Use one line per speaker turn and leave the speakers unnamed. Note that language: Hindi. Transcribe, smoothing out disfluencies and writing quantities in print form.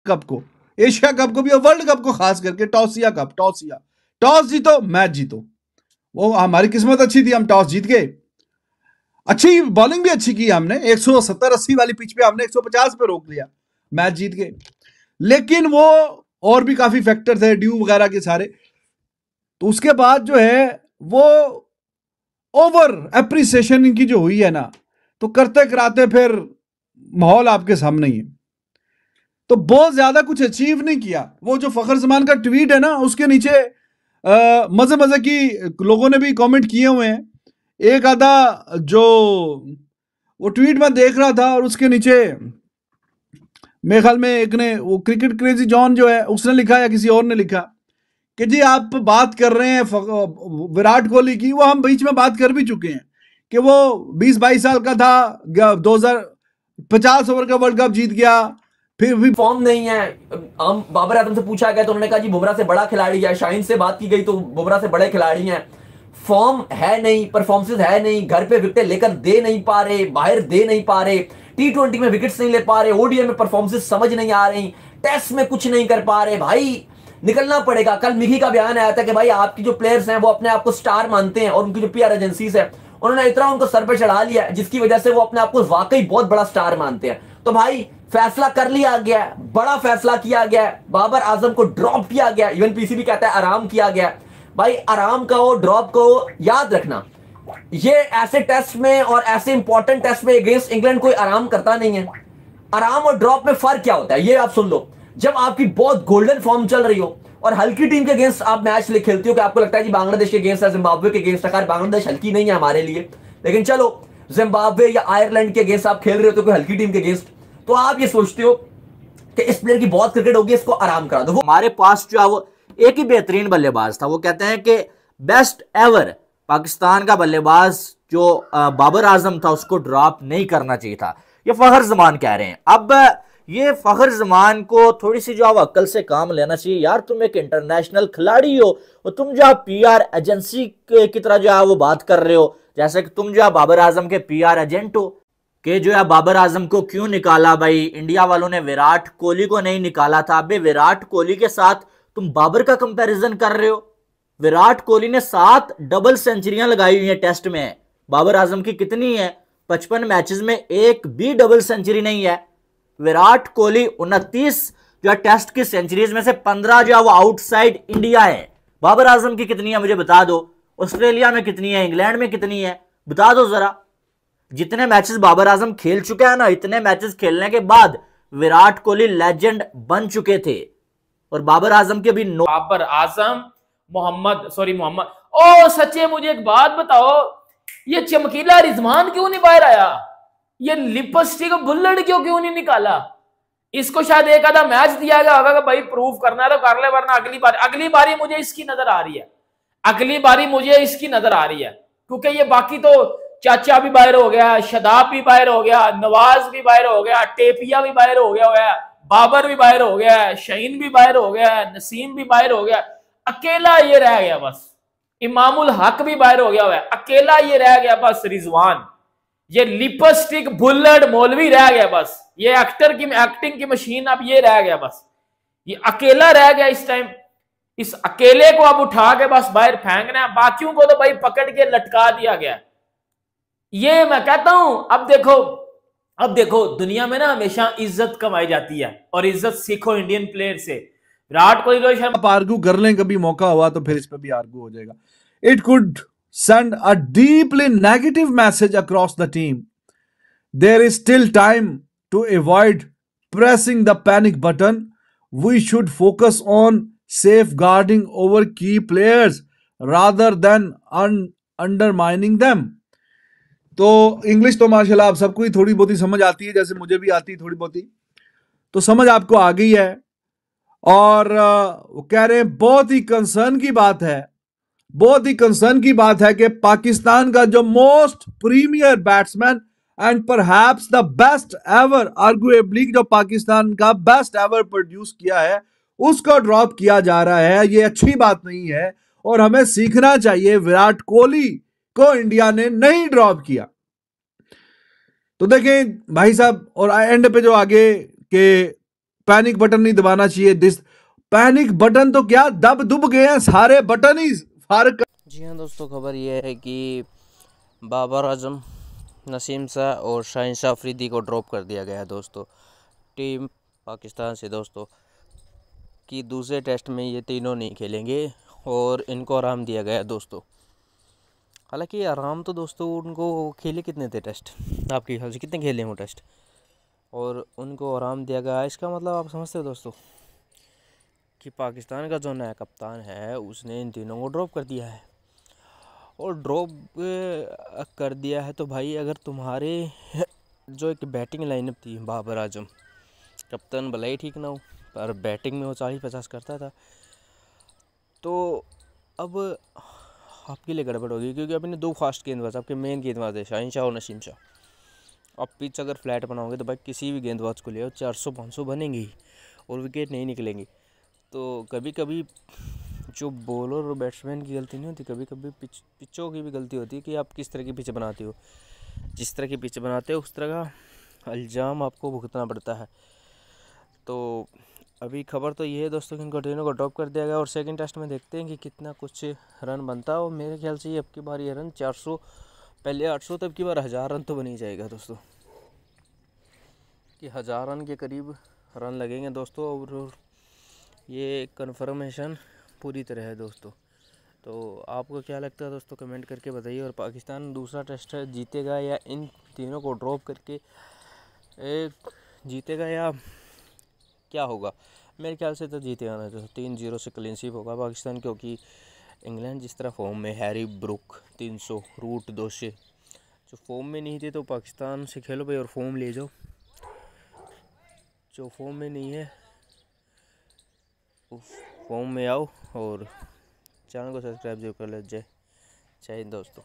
कप को, एशिया कप को भी और वर्ल्ड कप को खास करके, टॉसिया कप, टॉस जीतो मैच जीतो। वो हमारी किस्मत अच्छी थी, हम टॉस जीत गए। अच्छी बॉलिंग भी अच्छी की हमने, 170-80 वाली पिच पे हमने 150 पे रोक लिया, मैच जीत गए। लेकिन वो और भी काफी फैक्टर थे, ड्यू वगैरह के सारे। तो उसके बाद जो है वो ओवर एप्रिसिएशन इनकी जो हुई है ना, तो करते कराते फिर माहौल आपके सामने ही है। तो बहुत ज्यादा कुछ अचीव नहीं किया। वो जो फखर जमान का ट्वीट है ना, उसके नीचे मजे मजे की लोगों ने भी कमेंट किए हुए हैं। एक आधा जो वो ट्वीट में देख रहा था, और उसके नीचे मेरे ख्याल में एक ने, वो क्रिकेट क्रेजी जॉन जो है, उसने लिखा या किसी और ने लिखा कि जी आप बात कर रहे हैं विराट कोहली की, वो हम बीच में बात कर भी चुके हैं कि वो 20-22 साल का था, 2050 ओवर का वर्ल्ड कप जीत गया, फिर भी
फॉर्म नहीं है। हम बाबर आजम से पूछा गया तो उन्होंने कहा जी बुमराह से बड़ा खिलाड़ी है। शाहीन से बात की गई तो बुमराह से बड़े खिलाड़ी हैं। फॉर्म है नहीं, परफॉर्मेंस है नहीं, घर पे विकेट लेकर दे नहीं पा रहे, बाहर दे नहीं पा रहे, T20 में विकेट्स नहीं ले पा रहे, ओडीआई में परफॉर्मेंस समझ नहीं आ रही, टेस्ट में कुछ नहीं कर पा रहे। भाई निकलना पड़ेगा। कल मिगी का बयान आया था कि भाई आपकी जो प्लेयर्स हैं वो अपने आप को स्टार मानते हैं, और उनकी जो पीआर एजेंसीज है उन्होंने इतना उनको सर पे चढ़ा लिया जिसकी वजह से वो अपने आप को वाकई बहुत बड़ा स्टार मानते हैं। तो भाई फैसला कर लिया गया, बड़ा फैसला किया गया, बाबर आजम को ड्रॉप किया गया। इवन पीसीबी कहता है आराम किया गया। भाई आराम का हो, ड्रॉप को याद रखना, ये ऐसे टेस्ट में और ऐसे इंपॉर्टेंट टेस्ट में अगेंस्ट इंग्लैंड कोई आराम करता नहीं है। आराम और ड्रॉप में फर्क क्या होता है ये आप सुन लो। जब आपकी बहुत गोल्डन फॉर्म चल रही हो और हल्की टीम के अगेंस्ट आप मैच खेलती हो, कि आपको लगता है कि बांग्लादेश के अगेंस्ट है, जिम्बाब्वे के अगेंस्ट है, बांग्लादेश हल्की नहीं है हमारे लिए, लेकिन चलो जिम्बाब्वे या आयरलैंड के अगेंस्ट आप खेल रहे हो तो कोई हल्की टीम के अगेंस्ट, तो आप ये सोचते हो कि इस प्लेयर की बहुत क्रिकेट होगी, इसको आराम करा दो।
हमारे पास जो है वो एक ही बेहतरीन बल्लेबाज था। वो कहते हैं कि बेस्ट एवर पाकिस्तान का बल्लेबाज जो बाबर आजम था उसको ड्रॉप नहीं करना चाहिए था। ये फखर जमान कह रहे हैं। अब ये फखर जमान को थोड़ी सी जो अक्ल से काम लेना चाहिए यार। तुम एक इंटरनेशनल खिलाड़ी हो और तुम जो पीआर एजेंसी की तरह जो है वो बात कर रहे हो, जैसे कि तुम जो है बाबर आजम के पीआर एजेंट हो, कि जो है बाबर आजम को क्यों निकाला भाई, इंडिया वालों ने विराट कोहली को नहीं निकाला था। अबे विराट कोहली के साथ तुम बाबर का कंपैरिजन कर रहे हो। विराट कोहली ने 7 डबल सेंचुरियां लगाई हुई हैं टेस्ट में। बाबर आजम की कितनी है? 55 मैचेस में एक भी डबल सेंचुरी नहीं है। विराट कोहली 29 जो है टेस्ट की सेंचुरीज में से 15 जो है वो आउटसाइड इंडिया है। बाबर आजम की कितनी है मुझे बता दो। ऑस्ट्रेलिया में कितनी है, इंग्लैंड में कितनी है, बता दो जरा। जितने मैचेस बाबर आजम खेल चुके हैं ना, इतने मैचेस खेलने के बाद विराट कोहली लेजेंड बन चुके थे। और बाबर आजम के भी
बाबर आजम मोहम्मद ओ सच्चे मुझे एक बात बताओ, ये चमकीला रिजवान क्यों नहीं बाहर आया? ये लिपस्टिक बुल्लट क्यों नहीं निकाला? इसको शायद एक आधा मैच दिया गया होगा कि भाई प्रूफ करना है तो कर ले, वरना अगली बारी मुझे इसकी नजर आ रही है। अगली बारी मुझे इसकी नजर आ रही है, क्योंकि ये बाकी तो चाचा भी बाहर हो गया, शदाब भी बाहर हो गया, नवाज भी बाहर हो गया, टेपिया भी बाहर हो गया है, बाबर भी बाहर हो गया है, शहीन भी बाहर हो गया है, नसीम भी बाहर हो गया, अकेला ये रह गया बस। इमामुल हक भी बाहर हो गया है, अकेला ये रह गया बस रिजवान। ये लिपस्टिक बुल्लट मौलवी रह गया बस। ये एक्टिंग की मशीन अब ये रह गया बस। ये अकेला रह गया इस टाइम। इस अकेले को अब उठा के बस बाहर फेंकना है, बाकियों को तो भाई पकड़ के लटका दिया गया। ये मैं कहता हूं अब देखो दुनिया में ना हमेशा इज्जत कमाई जाती है, और इज्जत सीखो इंडियन प्लेयर से। विराट कोहली, रोहित शर्मा,
आप आर्गू कर लें, कभी मौका हुआ तो फिर इस पे भी आर्गू हो जाएगा। It could send a deeply negative message across the team. There is still time to avoid pressing the panic button. We should focus on safeguarding our key players rather than undermining them. तो इंग्लिश तो माशाल्लाह आप सबको ही थोड़ी बहुत ही समझ आती है, जैसे मुझे भी आती है थोड़ी बहुत ही, तो समझ आपको आ गई है। और वो कह रहे हैं बहुत ही कंसर्न की बात है कि पाकिस्तान का जो most premier batsman and perhaps the best ever, arguably जो पाकिस्तान का बेस्ट एवर प्रोड्यूस किया है, उसको ड्रॉप किया जा रहा है। ये अच्छी बात नहीं है और हमें सीखना चाहिए। विराट कोहली को इंडिया ने नहीं ड्रॉप किया। तो देखें भाई साहब, और एंड पे जो आगे के पैनिक बटन नहीं दबाना चाहिए। दिस पैनिक बटन तो क्या, दब दुब गए हैं सारे बटन ही फारक।
जी हाँ दोस्तों, खबर ये है कि बाबर आजम, नसीम शाह और शाहीन शाह अफरीदी को ड्रॉप कर दिया गया है दोस्तों टीम पाकिस्तान से दोस्तों, कि दूसरे टेस्ट में ये तीनों नहीं खेलेंगे और इनको आराम दिया गया है दोस्तों। हालांकि आराम तो दोस्तों उनको खेले कितने थे टेस्ट, आपके ख्याल से कितने खेले वो टेस्ट, और उनको आराम दिया गया। इसका मतलब आप समझते हो दोस्तों कि पाकिस्तान का जो नया कप्तान है उसने इन तीनों को ड्रॉप कर दिया है। और ड्रॉप कर दिया है तो भाई, अगर तुम्हारे जो एक बैटिंग लाइनअप थी, बाबर आजम कप्तान भले ही ठीक ना हो पर बैटिंग में वो 40-50 करता था, तो अब आपके लिए गड़बड़ होगी, क्योंकि आपने दो फास्ट गेंदबाज, आपके मेन गेंदबाज है शाहीन शाह और नसीम शाह। आप पिच अगर फ्लैट बनाओगे तो भाई किसी भी गेंदबाज को ले 400-500 बनेंगे ही और विकेट नहीं निकलेंगे। तो कभी कभी जो बॉलर और बैट्समैन की गलती नहीं होती, कभी कभी पिचों की भी गलती होती है कि आप किस तरह की पिच बनाते हो। जिस तरह की पिच बनाते हो उस तरह का इल्ज़ाम आपको भुगतना पड़ता है। तो अभी खबर तो ये है दोस्तों कि इनको तीनों को ड्रॉप कर दिया गया और सेकंड टेस्ट में देखते हैं कि कितना कुछ रन बनता है। और मेरे ख्याल से ये अब की बार ये रन 400, पहले 800, तो अब की बार 1000 रन तो बन ही जाएगा दोस्तों, कि 1000 रन के करीब रन लगेंगे दोस्तों। और ये कन्फर्मेशन पूरी तरह है दोस्तों। तो आपको क्या लगता है दोस्तों, कमेंट करके बताइए। और पाकिस्तान दूसरा टेस्ट जीतेगा या इन तीनों को ड्रॉप करके जीतेगा या क्या होगा? मेरे ख्याल से तो जीतेगा ना दोस्तों, 3-0 से क्लीन स्वीप होगा पाकिस्तान, क्योंकि इंग्लैंड जिस तरह फॉर्म में, हैरी ब्रुक 300, रूट 200 जो फॉर्म में नहीं थे, तो पाकिस्तान से खेलो भाई और फॉर्म ले जाओ। जो फॉर्म में नहीं है फॉर्म में आओ और चैनल को सब्सक्राइब जरूर कर लीजिए। जय हिंद दोस्तों।